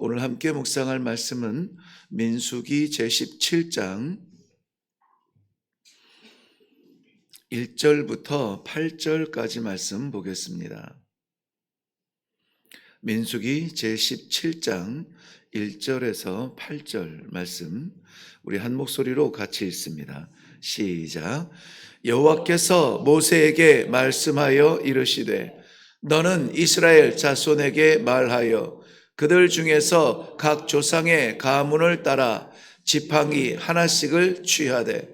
오늘 함께 묵상할 말씀은 민수기 제17장 1절부터 8절까지 말씀 보겠습니다. 민수기 제17장 1절에서 8절 말씀 우리 한 목소리로 같이 읽습니다. 시작. 여호와께서 모세에게 말씀하여 이르시되 너는 이스라엘 자손에게 말하여 그들 중에서 각 조상의 가문을 따라 지팡이 하나씩을 취하되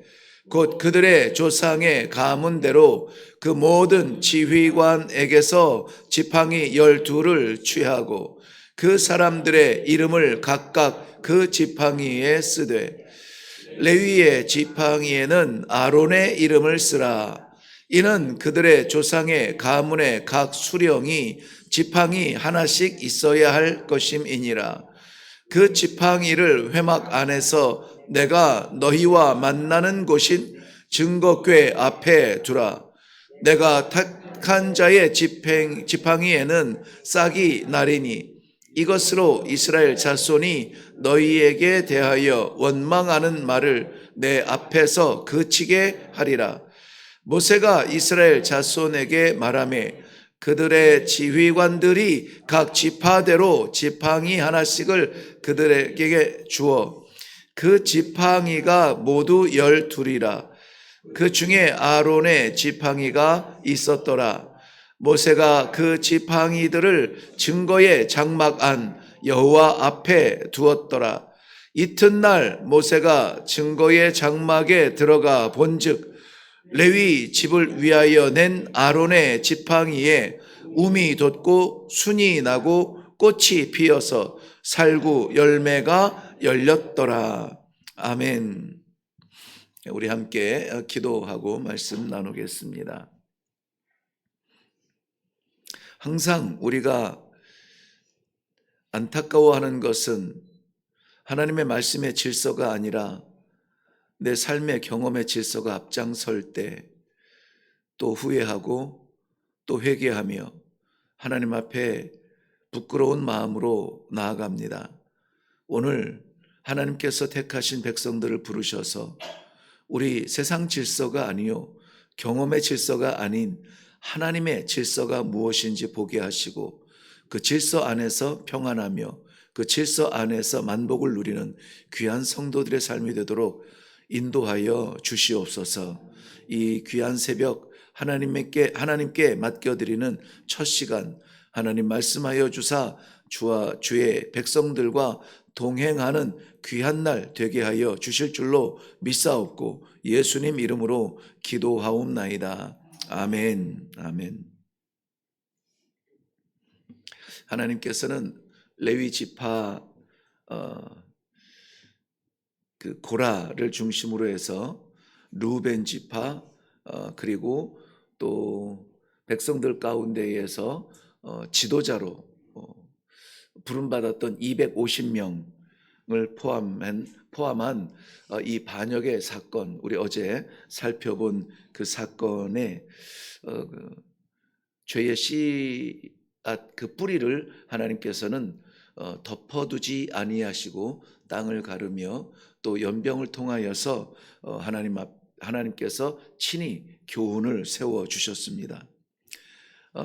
곧 그들의 조상의 가문대로 그 모든 지휘관에게서 지팡이 12를 취하고 그 사람들의 이름을 각각 그 지팡이에 쓰되 레위의 지팡이에는 아론의 이름을 쓰라. 이는 그들의 조상의 가문의 각 수령이 지팡이 하나씩 있어야 할 것임이니라. 그 지팡이를 회막 안에서 내가 너희와 만나는 곳인 증거궤 앞에 두라. 내가 택한 자의 지팡이에는 싹이 나리니 이것으로 이스라엘 자손이 너희에게 대하여 원망하는 말을 내 앞에서 그치게 하리라. 모세가 이스라엘 자손에게 말하매 그들의 지휘관들이 각 지파대로 지팡이 하나씩을 그들에게 주어 그 지팡이가 모두 12이라. 그 중에 아론의 지팡이가 있었더라. 모세가 그 지팡이들을 증거의 장막 안 여호와 앞에 두었더라. 이튿날 모세가 증거의 장막에 들어가 본즉 레위 집을 위하여 낸 아론의 지팡이에 움이 돋고 순이 나고 꽃이 피어서 살구 열매가 열렸더라. 아멘. 우리 함께 기도하고 말씀 나누겠습니다. 항상 우리가 안타까워하는 것은 하나님의 말씀의 질서가 아니라 내 삶의 경험의 질서가 앞장설 때 또 후회하고 또 회개하며 하나님 앞에 부끄러운 마음으로 나아갑니다. 오늘 하나님께서 택하신 백성들을 부르셔서 우리 세상 질서가 아니요 경험의 질서가 아닌 하나님의 질서가 무엇인지 보게 하시고 그 질서 안에서 평안하며 그 질서 안에서 만복을 누리는 귀한 성도들의 삶이 되도록 인도하여 주시옵소서. 이 귀한 새벽 하나님께 맡겨드리는 첫 시간 하나님 말씀하여 주사 주와 주의 백성들과 동행하는 귀한 날 되게 하여 주실 줄로 믿사옵고 예수님 이름으로 기도하옵나이다. 아멘. 아멘. 하나님께서는 레위 지파 그 고라를 중심으로 해서 루벤 지파 그리고 또 백성들 가운데에서 지도자로 부름받았던 250명을 포함한 이 반역의 사건, 우리 어제 살펴본 그 사건의 죄의 씨앗 그 뿌리를 하나님께서는 덮어두지 아니하시고 땅을 가르며 또 연병을 통하여서 하나님께서 친히 교훈을 세워 주셨습니다.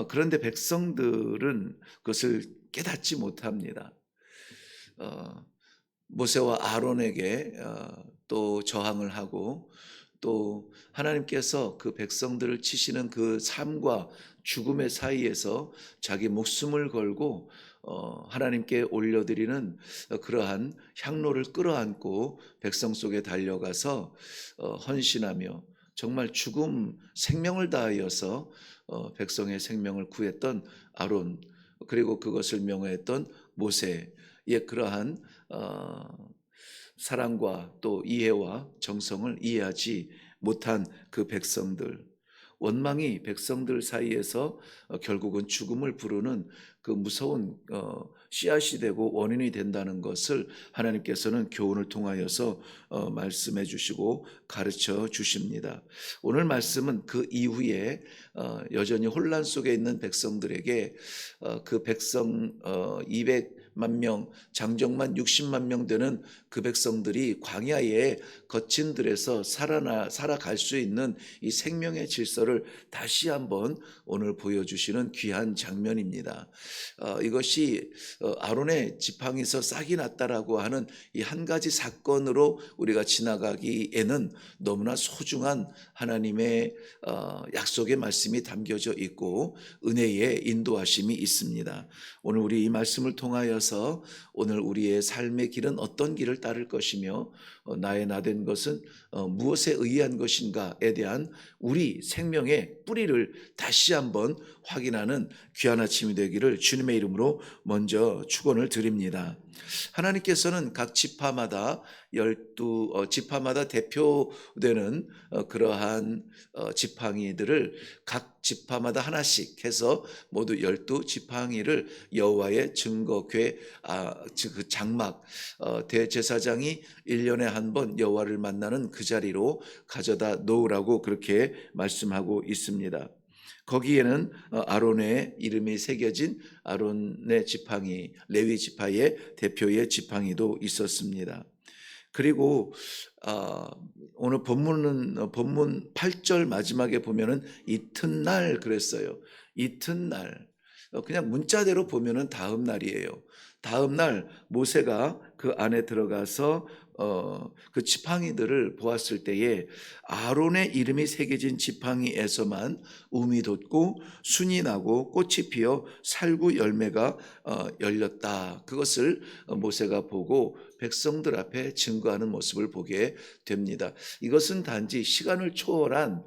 그런데 백성들은 그것을 깨닫지 못합니다. 모세와 아론에게 또 저항을 하고 또 하나님께서 그 백성들을 치시는 그 삶과 죽음의 사이에서 자기 목숨을 걸고 하나님께 올려드리는 그러한 향로를 끌어안고 백성 속에 달려가서 헌신하며 정말 죽음 생명을 다하여서 백성의 생명을 구했던 아론 그리고 그것을 명하였던 모세의 그러한 사랑과 또 이해와 정성을 이해하지 못한 그 백성들, 원망이 백성들 사이에서 결국은 죽음을 부르는 그 무서운 씨앗이 되고 원인이 된다는 것을 하나님께서는 교훈을 통하여서 말씀해 주시고 가르쳐 주십니다. 오늘 말씀은 그 이후에 여전히 혼란 속에 있는 백성들에게 그 백성 80만 명, 장정만 60만 명 되는 그 백성들이 광야의 거친 들에서 살아갈 수 있는 이 생명의 질서를 다시 한번 오늘 보여주시는 귀한 장면입니다. 이것이 아론의 지팡이에서 싹이 났다라고 하는 이 한 가지 사건으로 우리가 지나가기에는 너무나 소중한 하나님의 약속의 말씀이 담겨져 있고 은혜의 인도하심이 있습니다. 오늘 우리 이 말씀을 통하여서 오늘 우리의 삶의 길은 어떤 길을 따를 것이며 나의 나된 것은 무엇에 의한 것인가에 대한 우리 생명의 뿌리를 다시 한번 확인하는 귀한 아침이 되기를 주님의 이름으로 먼저 축원을 드립니다. 하나님께서는 각 지파마다 12지파마다 대표되는 그러한 지팡이들을 각 지파마다 하나씩 해서 모두 12지팡이를 여호와의 증거궤 그 장막 대제사장이 1년에 한 번 여호와를 만나는 그 자리로 가져다 놓으라고 그렇게 말씀하고 있습니다. 거기에는 아론의 이름이 새겨진 아론의 지팡이, 레위 지파의 대표의 지팡이도 있었습니다. 그리고 오늘 본문 8절 마지막에 보면은 이튿날 그랬어요. 이튿날. 그냥 문자대로 보면은 다음 날이에요. 다음 날 모세가 그 안에 들어가서 그 지팡이들을 보았을 때에 아론의 이름이 새겨진 지팡이에서만 움이 돋고 순이 나고 꽃이 피어 살구 열매가 열렸다. 그것을 모세가 보고 백성들 앞에 증거하는 모습을 보게 됩니다. 이것은 단지 시간을 초월한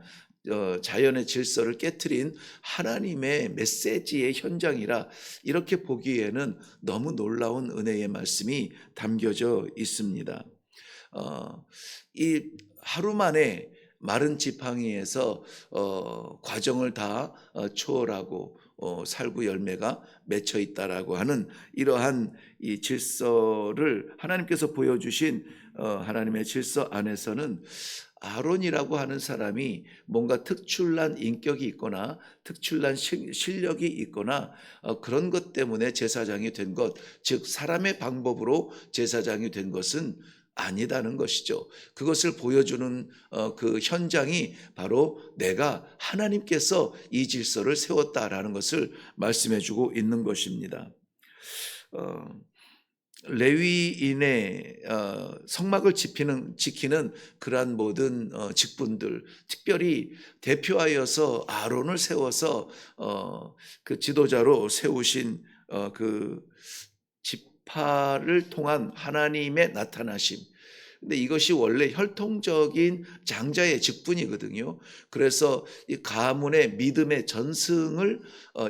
자연의 질서를 깨트린 하나님의 메시지의 현장이라 이렇게 보기에는 너무 놀라운 은혜의 말씀이 담겨져 있습니다. 이 하루 만에 마른 지팡이에서 과정을 다 초월하고 살구 열매가 맺혀 있다라고 하는 이러한 이 질서를 하나님께서 보여주신 하나님의 질서 안에서는 아론이라고 하는 사람이 뭔가 특출난 인격이 있거나 특출난 실력이 있거나 그런 것 때문에 제사장이 된 것, 즉 사람의 방법으로 제사장이 된 것은 아니다는 것이죠. 그것을 보여주는 그 현장이 바로 내가 하나님께서 이 질서를 세웠다라는 것을 말씀해주고 있는 것입니다. 레위인의 성막을 지키는 그러한 모든 직분들, 특별히 대표하여서 아론을 세워서 그 지도자로 세우신 그 지파를 통한 하나님의 나타나심. 근데 이것이 원래 혈통적인 장자의 직분이거든요. 그래서 이 가문의 믿음의 전승을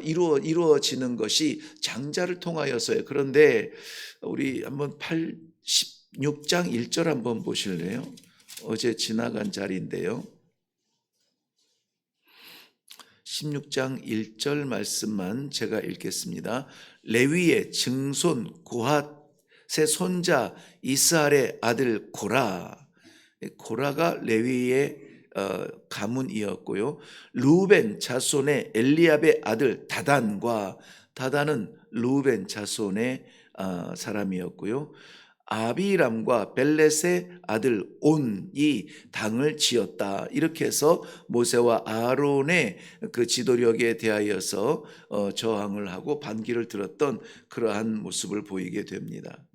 이루어지는 것이 장자를 통하여서요. 그런데 우리 한번 16장 1절 한번 보실래요? 어제 지나간 자리인데요. 16장 1절 말씀만 제가 읽겠습니다. 레위의 증손 고핫의 손자 이스할의 아들 고라가 레위의 가문이었고요. 루벤 자손의 엘리압의 아들 다단은 루벤 자손의 사람이었고요. 아비람과 벨렛의 아들 온이 당을 지었다. 이렇게 해서 모세와 아론의 그 지도력에 대하여서 저항을 하고 반기를 들었던 그러한 모습을 보이게 됩니다.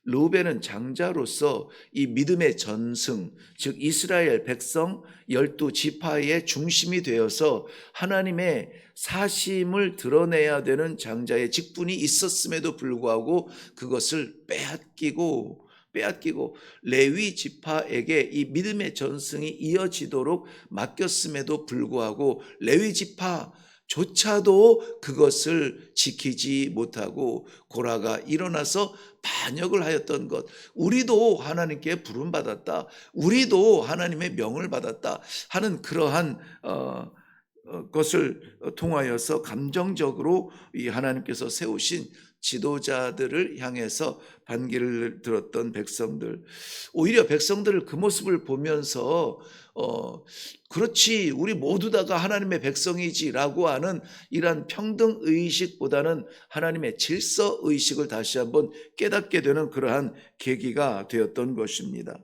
루벤은 장자로서 이 믿음의 전승, 즉 이스라엘 백성 12지파의 중심이 되어서 하나님의 사심을 드러내야 되는 장자의 직분이 있었음에도 불구하고 그것을 빼앗기고 레위 지파에게 이 믿음의 전승이 이어지도록 맡겼음에도 불구하고 레위 지파조차도 그것을 지키지 못하고 고라가 일어나서 반역을 하였던 것, 우리도 하나님께 부름받았다, 우리도 하나님의 명을 받았다 하는 그러한 것을 통하여서 감정적으로 이 하나님께서 세우신 지도자들을 향해서 반기를 들었던 백성들, 오히려 백성들을 그 모습을 보면서 그렇지, 우리 모두 다가 하나님의 백성이지라고 하는 이러한 평등 의식보다는 하나님의 질서 의식을 다시 한번 깨닫게 되는 그러한 계기가 되었던 것입니다.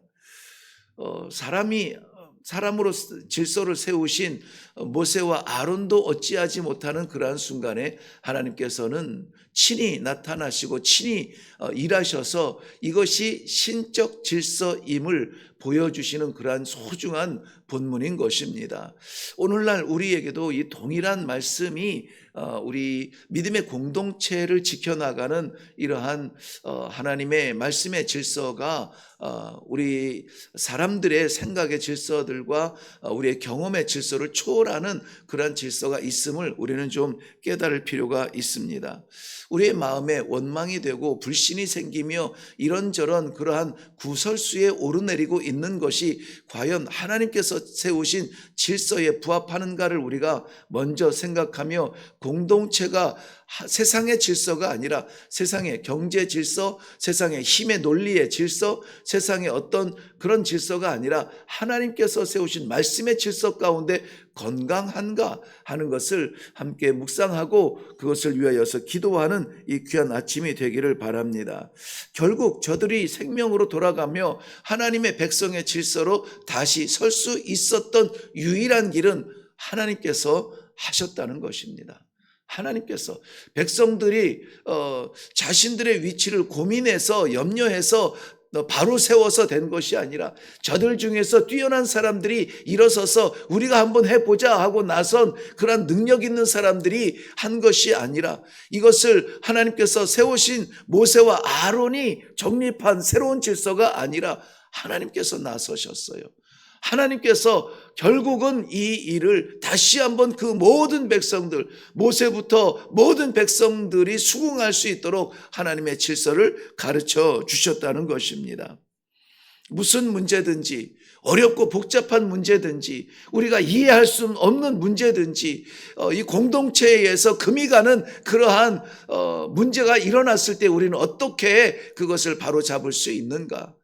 사람으로 질서를 세우신 모세와 아론도 어찌하지 못하는 그러한 순간에 하나님께서는 친히 나타나시고 친히 일하셔서 이것이 신적 질서임을 보여주시는 그러한 소중한 본문인 것입니다. 오늘날 우리에게도 이 동일한 말씀이 우리 믿음의 공동체를 지켜나가는 이러한 하나님의 말씀의 질서가 우리 사람들의 생각의 질서들과 우리의 경험의 질서를 초월하는 그러한 질서가 있음을 우리는 좀 깨달을 필요가 있습니다. 우리의 마음에 원망이 되고 불신이 생기며 이런저런 그러한 구설수에 오르내리고 있는 것이 과연 하나님께서 세우신 질서에 부합하는가를 우리가 먼저 생각하며, 공동체가 세상의 질서가 아니라 세상의 경제 질서, 세상의 힘의 논리의 질서, 세상의 어떤 그런 질서가 아니라 하나님께서 세우신 말씀의 질서 가운데 건강한가 하는 것을 함께 묵상하고 그것을 위하여서 기도하는 이 귀한 아침이 되기를 바랍니다. 결국 저들이 생명으로 돌아가며 하나님의 백성의 질서로 다시 설 수 있었던 유일한 길은 하나님께서 하셨다는 것입니다. 하나님께서 백성들이 자신들의 위치를 고민해서 염려해서 바로 세워서 된 것이 아니라 저들 중에서 뛰어난 사람들이 일어서서 우리가 한번 해보자 하고 나선 그런 능력 있는 사람들이 한 것이 아니라 이것을 하나님께서 세우신 모세와 아론이 정립한 새로운 질서가 아니라 하나님께서 나서셨어요. 하나님께서 결국은 이 일을 다시 한번 그 모든 백성들, 모세부터 모든 백성들이 수긍할 수 있도록 하나님의 질서를 가르쳐 주셨다는 것입니다. 무슨 문제든지, 어렵고 복잡한 문제든지, 우리가 이해할 수 없는 문제든지, 이 공동체에서 금이 가는 그러한 문제가 일어났을 때 우리는 어떻게 그것을 바로 잡을 수 있는가?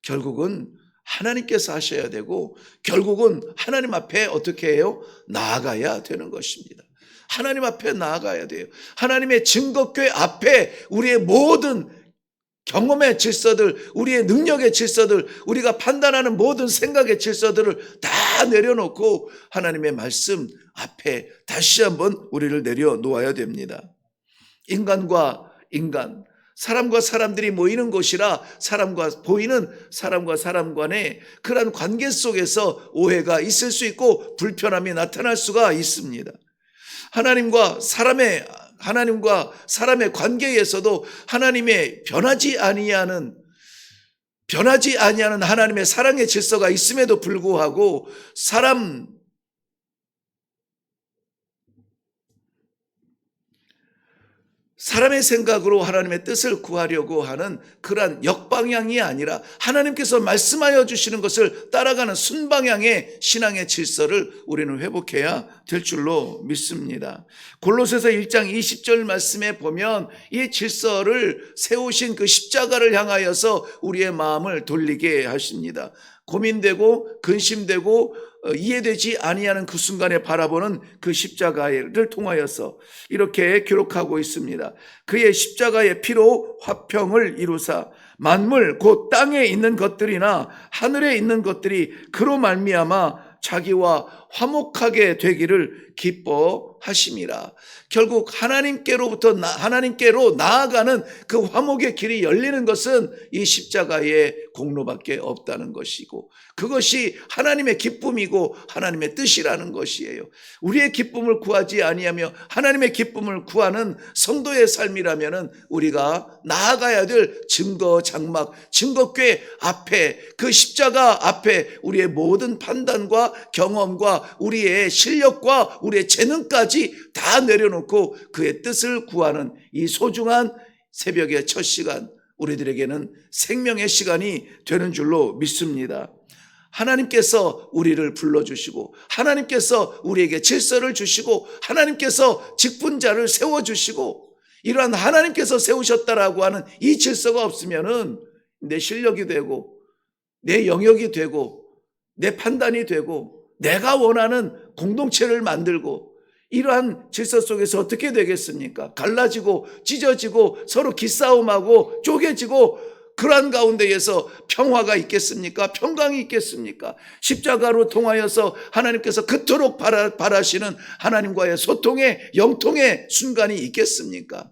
결국은 하나님께서 하셔야 되고, 결국은 하나님 앞에 어떻게 해요? 나아가야 되는 것입니다. 하나님 앞에 나아가야 돼요. 하나님의 증거궤 앞에 우리의 모든 경험의 질서들, 우리의 능력의 질서들, 우리가 판단하는 모든 생각의 질서들을 다 내려놓고 하나님의 말씀 앞에 다시 한번 우리를 내려놓아야 됩니다. 인간과 인간, 사람과 사람들이 모이는 곳이라 보이는 사람과 사람 간의 그러한 관계 속에서 오해가 있을 수 있고 불편함이 나타날 수가 있습니다. 하나님과 사람의 관계에서도 하나님의 변하지 아니하는 하나님의 사랑의 질서가 있음에도 불구하고 사람의 생각으로 하나님의 뜻을 구하려고 하는 그러한 역방향이 아니라 하나님께서 말씀하여 주시는 것을 따라가는 순방향의 신앙의 질서를 우리는 회복해야 될 줄로 믿습니다. 골로새서 1장 20절 말씀에 보면 이 질서를 세우신 그 십자가를 향하여서 우리의 마음을 돌리게 하십니다. 고민되고 근심되고 이해되지 아니하는 그 순간에 바라보는 그 십자가를 통하여서 이렇게 기록하고 있습니다. 그의 십자가의 피로 화평을 이루사 만물 곧 땅에 있는 것들이나 하늘에 있는 것들이 그로 말미암아 자기와 화목하게 되기를 기뻐하심이라. 결국 하나님께로 나아가는 그 화목의 길이 열리는 것은 이 십자가의 공로밖에 없다는 것이고, 그것이 하나님의 기쁨이고 하나님의 뜻이라는 것이에요. 우리의 기쁨을 구하지 아니하며 하나님의 기쁨을 구하는 성도의 삶이라면 우리가 나아가야 될 증거궤 앞에, 그 십자가 앞에 우리의 모든 판단과 경험과 우리의 실력과 우리의 재능까지 다 내려놓고 그의 뜻을 구하는 이 소중한 새벽의 첫 시간, 우리들에게는 생명의 시간이 되는 줄로 믿습니다. 하나님께서 우리를 불러주시고 하나님께서 우리에게 질서를 주시고 하나님께서 직분자를 세워주시고 이러한 하나님께서 세우셨다라고 하는 이 질서가 없으면은 내 실력이 되고 내 영역이 되고 내 판단이 되고 내가 원하는 공동체를 만들고 이러한 질서 속에서 어떻게 되겠습니까? 갈라지고 찢어지고 서로 기싸움하고 쪼개지고 그러한 가운데에서 평화가 있겠습니까? 평강이 있겠습니까? 십자가로 통하여서 하나님께서 그토록 바라시는 하나님과의 소통의 영통의 순간이 있겠습니까?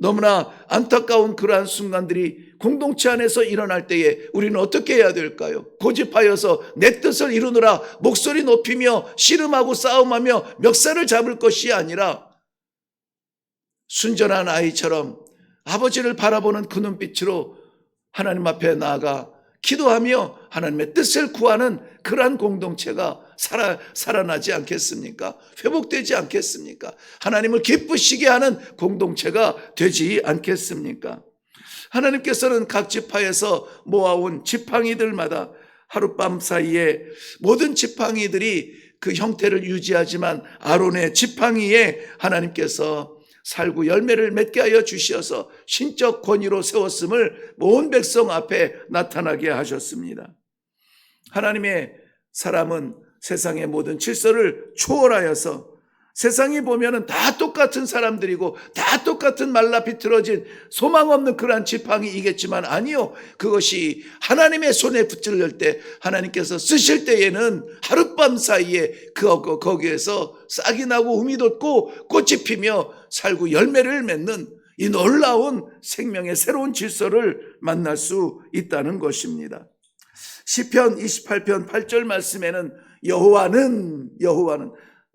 너무나 안타까운 그러한 순간들이 공동체 안에서 일어날 때에 우리는 어떻게 해야 될까요? 고집하여서 내 뜻을 이루느라 목소리 높이며 씨름하고 싸움하며 멱살을 잡을 것이 아니라 순전한 아이처럼 아버지를 바라보는 그 눈빛으로 하나님 앞에 나아가 기도하며 하나님의 뜻을 구하는 그러한 공동체가 살아나지 않겠습니까? 회복되지 않겠습니까? 하나님을 기쁘시게 하는 공동체가 되지 않겠습니까? 하나님께서는 각 지파에서 모아온 지팡이들마다 하룻밤 사이에 모든 지팡이들이 그 형태를 유지하지만 아론의 지팡이에 하나님께서 살구 열매를 맺게 하여 주시어서 신적 권위로 세웠음을 온 백성 앞에 나타나게 하셨습니다. 하나님의 사람은 세상의 모든 질서를 초월하여서 세상이 보면은 다 똑같은 사람들이고 다 똑같은 말라 비틀어진 소망 없는 그러한 지팡이이겠지만 아니요. 그것이 하나님의 손에 붙들릴 때 하나님께서 쓰실 때에는 하룻밤 사이에 거기에서 싹이 나고 um이 돋고 꽃이 피며 살구 열매를 맺는 이 놀라운 생명의 새로운 질서를 만날 수 있다는 것입니다. 시편 28편 8절 말씀에는 여호와는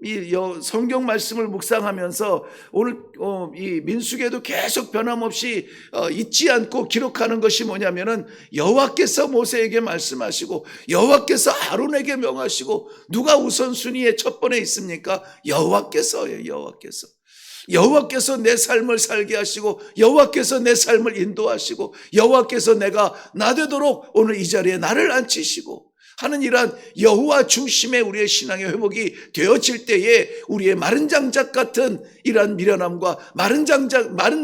이 성경 말씀을 묵상하면서 오늘 이 민수기에도 계속 변함없이 잊지 않고 기록하는 것이 뭐냐면은 여호와께서 모세에게 말씀하시고 여호와께서 아론에게 명하시고 누가 우선순위에 첫 번에 있습니까? 여호와께서예요. 여호와께서 내 삶을 살게 하시고 여호와께서 내 삶을 인도하시고 여호와께서 내가 나되도록 오늘 이 자리에 나를 앉히시고 하는 이러한 여호와 중심의 우리의 신앙의 회복이 되어질 때에 우리의 마른 장작 같은 이러한 미련함과 마른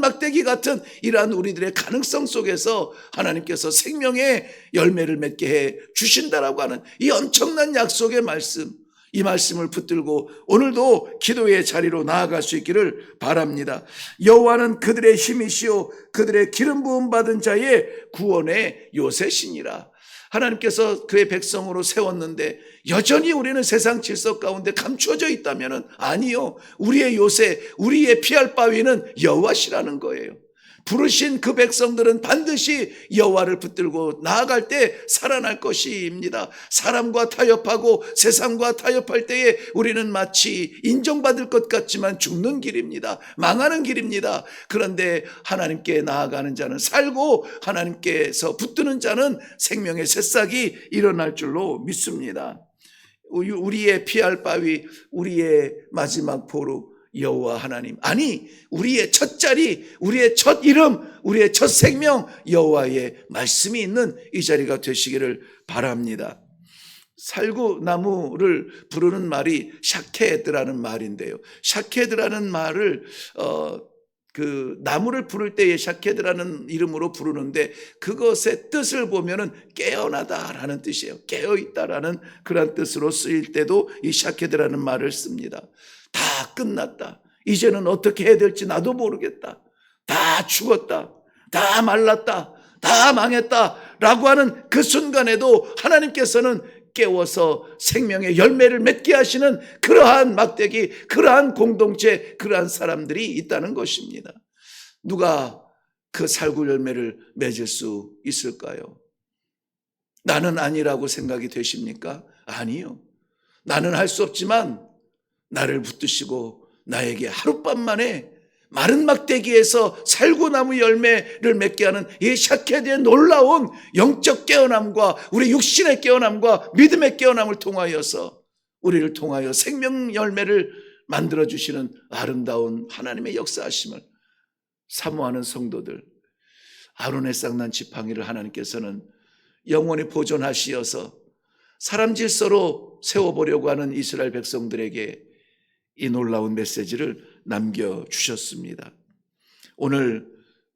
막대기 같은 이러한 우리들의 가능성 속에서 하나님께서 생명의 열매를 맺게 해 주신다라고 하는 이 엄청난 약속의 말씀, 이 말씀을 붙들고 오늘도 기도의 자리로 나아갈 수 있기를 바랍니다. 여호와는 그들의 힘이시오 그들의 기름 부음 받은 자의 구원의 요새시니라. 하나님께서 그의 백성으로 세웠는데 여전히 우리는 세상 질서 가운데 감추어져 있다면 아니요. 우리의 요새, 우리의 피할 바위는 여호와시라는 거예요. 부르신 그 백성들은 반드시 여호와를 붙들고 나아갈 때 살아날 것입니다. 사람과 타협하고 세상과 타협할 때에 우리는 마치 인정받을 것 같지만 죽는 길입니다. 망하는 길입니다. 그런데 하나님께 나아가는 자는 살고 하나님께서 붙드는 자는 생명의 새싹이 일어날 줄로 믿습니다. 우리의 피할 바위, 우리의 마지막 보루 여호와 하나님, 아니 우리의 첫 자리, 우리의 첫 이름, 우리의 첫 생명 여호와의 말씀이 있는 이 자리가 되시기를 바랍니다. 살구나무를 부르는 말이 샤케드라는 말인데요. 샤케드라는 말을 그 나무를 부를 때에 샤케드라는 이름으로 부르는데 그것의 뜻을 보면은 깨어나다라는 뜻이에요. 깨어있다라는 그런 뜻으로 쓰일 때도 이 샤케드라는 말을 씁니다. 다 끝났다. 이제는 어떻게 해야 될지 나도 모르겠다. 다 죽었다. 다 말랐다. 다 망했다. 라고 하는 그 순간에도 하나님께서는 깨워서 생명의 열매를 맺게 하시는 그러한 막대기, 그러한 공동체, 그러한 사람들이 있다는 것입니다. 누가 그 살구 열매를 맺을 수 있을까요? 나는 아니라고 생각이 되십니까? 아니요. 나는 할 수 없지만 나를 붙드시고 나에게 하룻밤 만에 마른 막대기에서 살구나무 열매를 맺게 하는 이 샤케드의 놀라운 영적 깨어남과 우리 육신의 깨어남과 믿음의 깨어남을 통하여서 우리를 통하여 생명 열매를 만들어주시는 아름다운 하나님의 역사하심을 사모하는 성도들, 아론의 쌍난 지팡이를 하나님께서는 영원히 보존하시어서 사람 질서로 세워보려고 하는 이스라엘 백성들에게 이 놀라운 메시지를 남겨주셨습니다. 오늘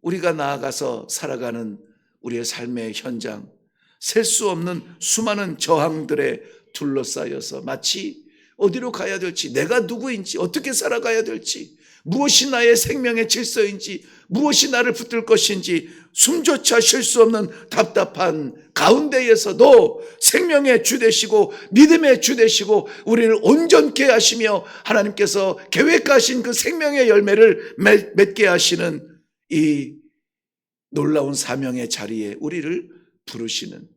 우리가 나아가서 살아가는 우리의 삶의 현장, 셀 수 없는 수많은 저항들에 둘러싸여서 마치 어디로 가야 될지, 내가 누구인지, 어떻게 살아가야 될지, 무엇이 나의 생명의 질서인지, 무엇이 나를 붙들 것인지 숨조차 쉴 수 없는 답답한 가운데에서도 생명의 주 되시고 믿음의 주 되시고 우리를 온전케 하시며 하나님께서 계획하신 그 생명의 열매를 맺게 하시는 이 놀라운 사명의 자리에 우리를 부르시는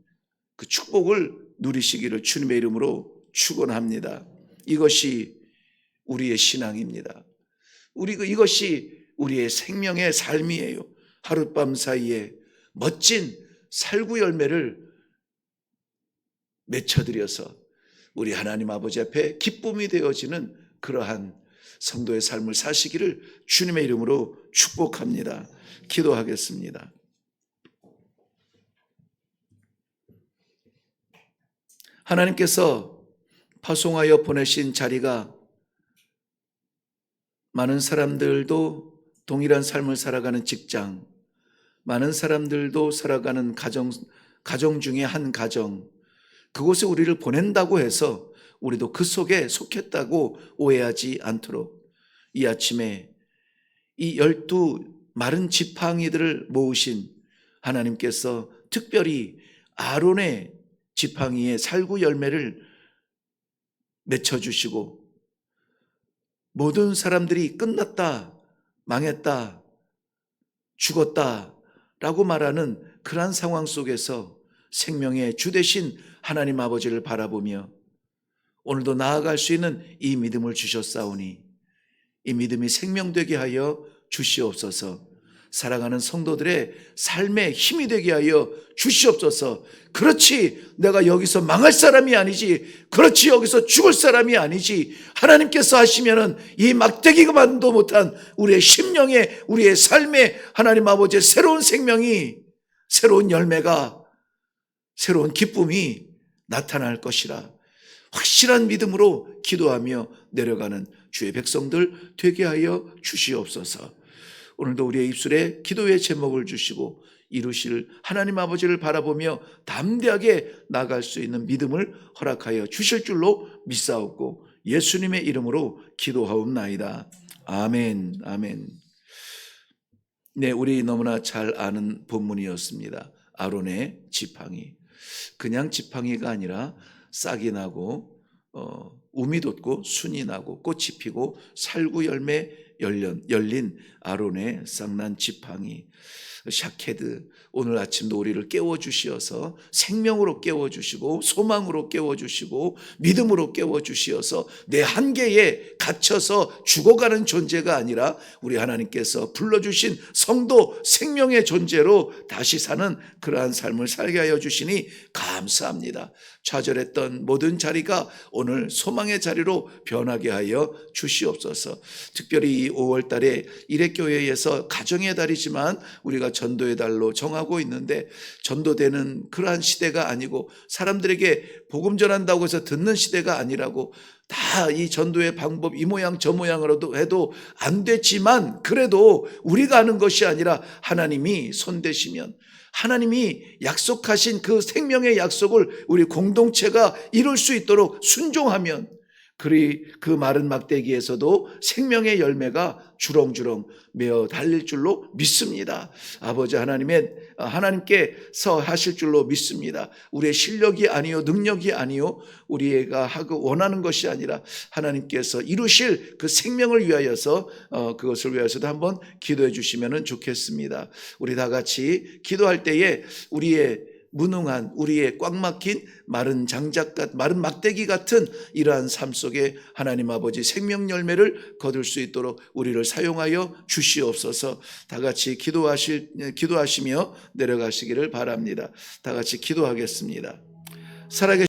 그 축복을 누리시기를 주님의 이름으로 축원합니다. 이것이 우리의 신앙입니다. 이것이 우리의 생명의 삶이에요. 하룻밤 사이에 멋진 살구 열매를 맺혀드려서 우리 하나님 아버지 앞에 기쁨이 되어지는 그러한 성도의 삶을 사시기를 주님의 이름으로 축복합니다. 기도하겠습니다. 하나님께서 파송하여 보내신 자리가 많은 사람들도 동일한 삶을 살아가는 직장, 많은 사람들도 살아가는 가정 중에 한 가정, 그곳에 우리를 보낸다고 해서 우리도 그 속에 속했다고 오해하지 않도록 이 아침에 이 12 마른 지팡이들을 모으신 하나님께서 특별히 아론의 지팡이의 살구 열매를 맺혀주시고 모든 사람들이 끝났다, 망했다, 죽었다 라고 말하는 그러한 상황 속에서 생명의 주 되신 하나님 아버지를 바라보며 오늘도 나아갈 수 있는 이 믿음을 주셨사오니 이 믿음이 생명되게 하여 주시옵소서. 살아가는 성도들의 삶에 힘이 되게 하여 주시옵소서. 그렇지 내가 여기서 망할 사람이 아니지, 그렇지 여기서 죽을 사람이 아니지, 하나님께서 하시면은 이 막대기만도 못한 우리의 심령에 우리의 삶에 하나님 아버지의 새로운 생명이, 새로운 열매가, 새로운 기쁨이 나타날 것이라 확실한 믿음으로 기도하며 내려가는 주의 백성들 되게 하여 주시옵소서. 오늘도 우리의 입술에 기도의 제목을 주시고 이루실 하나님 아버지를 바라보며 담대하게 나아갈 수 있는 믿음을 허락하여 주실 줄로 믿사옵고 예수님의 이름으로 기도하옵나이다. 아멘. 아멘. 네, 우리 너무나 잘 아는 본문이었습니다. 아론의 지팡이. 그냥 지팡이가 아니라 싹이 나고 우미 돋고 순이 나고 꽃이 피고 살구 열매 열린 아론의 쌍난 지팡이 샤케드. 오늘 아침도 우리를 깨워주시어서 생명으로 깨워주시고 소망으로 깨워주시고 믿음으로 깨워주시어서 내 한계에 갇혀서 죽어가는 존재가 아니라 우리 하나님께서 불러주신 성도 생명의 존재로 다시 사는 그러한 삶을 살게 하여 주시니 감사합니다. 좌절했던 모든 자리가 오늘 소망의 자리로 변하게 하여 주시옵소서. 특별히 이 5월 달에 일회교회에서 가정의 달이지만 우리가 전도의 달로 정하고 있는데 전도되는 그러한 시대가 아니고 사람들에게 복음 전한다고 해서 듣는 시대가 아니라고 다 이 전도의 방법 이 모양 저 모양으로도 해도 안 되지만 그래도 우리가 하는 것이 아니라 하나님이 손대시면 하나님이 약속하신 그 생명의 약속을 우리 공동체가 이룰 수 있도록 순종하면 그 마른 막대기에서도 생명의 열매가 주렁주렁 메어 달릴 줄로 믿습니다. 아버지 하나님께서 하실 줄로 믿습니다. 우리의 실력이 아니요 능력이 아니요 우리가 하고 원하는 것이 아니라 하나님께서 이루실 그 생명을 위하여서 그것을 위하여서도 한번 기도해 주시면 좋겠습니다. 우리 다 같이 기도할 때에 우리의 무능한 우리의 꽉 막힌 마른 마른 막대기 같은 이러한 삶 속에 하나님 아버지 생명 열매를 거둘 수 있도록 우리를 사용하여 주시옵소서. 다 같이 기도하시며 내려가시기를 바랍니다. 다 같이 기도하겠습니다. 살아계신